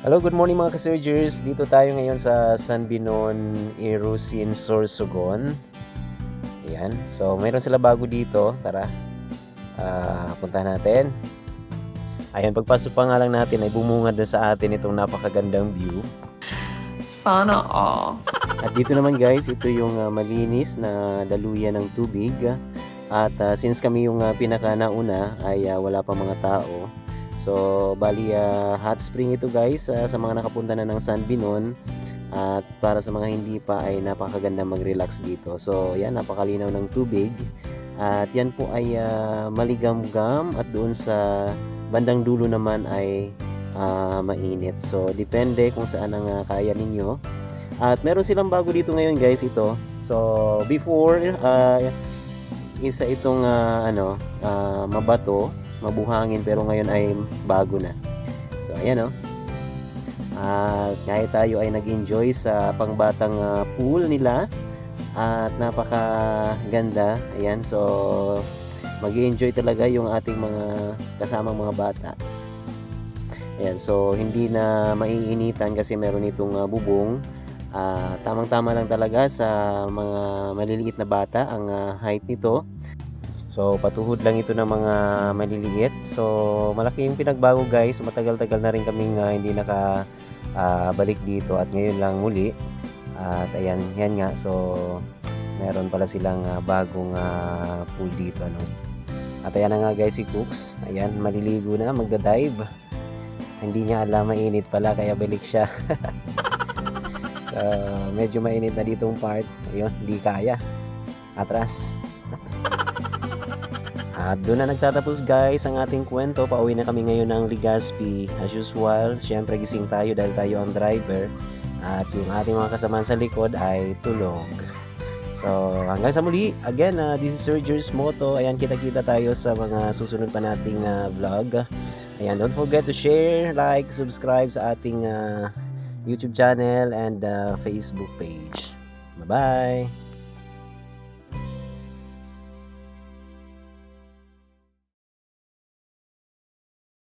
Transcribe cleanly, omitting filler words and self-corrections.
Hello, good morning mga ka-surgers. Dito tayo ngayon sa San Binon, Irusin, Sorsogon. Ayan. So, mayroon sila bago dito. Tara, puntahan natin. Ayan, pagpasok pa nga lang natin ay bumungad na sa atin itong napakagandang view. Sana all. At dito naman guys, ito yung malinis na daluyan ng tubig. At since kami yung pinaka nauna ay wala pa mga tao. So, bali hot spring ito guys sa mga nakapunta na ng San Binon. At para sa mga hindi pa ay napakaganda mag-relax dito. So, yan, napakalinaw ng tubig. At yan po ay maligamgam at doon sa bandang dulo naman ay mainit. So, depende kung saan ang kaya ninyo. At meron silang bago dito ngayon guys ito. So, before isa itong mabato, mabuhangin, pero ngayon ay bago na. So ayan kahit tayo ay nag-enjoy sa pangbatang pool nila at napakaganda. Ayan, so mag-enjoy talaga yung ating mga kasamang mga bata. Ayan, so hindi na maiinitan kasi meron itong bubong. Tamang-tama lang talaga sa mga maliliit na bata ang height nito. So, patuhod lang ito ng mga maliliit. So, malaki yung pinagbago guys. Matagal-tagal na rin kaming hindi balik dito at ngayon lang muli. At ayan, yan nga. So, meron pala silang bagong pool dito. At ayan na nga guys si Cooks. Ayan, maliligo na, magda-dive. Hindi niya alam mainit pala kaya balik siya. Medyo mainit na ditong part. Ayun, hindi kaya. Atras. At doon na nagtatapos guys ang ating kwento. Pauwi na kami ngayon ng Legazpi. As usual, syempre gising tayo dahil tayo ang driver. At yung ating mga kasamaan sa likod ay tulog. So hanggang sa muli, again, this is Sir George Moto. Ayan, kita-kita tayo sa mga susunod pa nating vlog. Ayan, don't forget to share, like, subscribe sa ating YouTube channel and Facebook page. Bye-bye!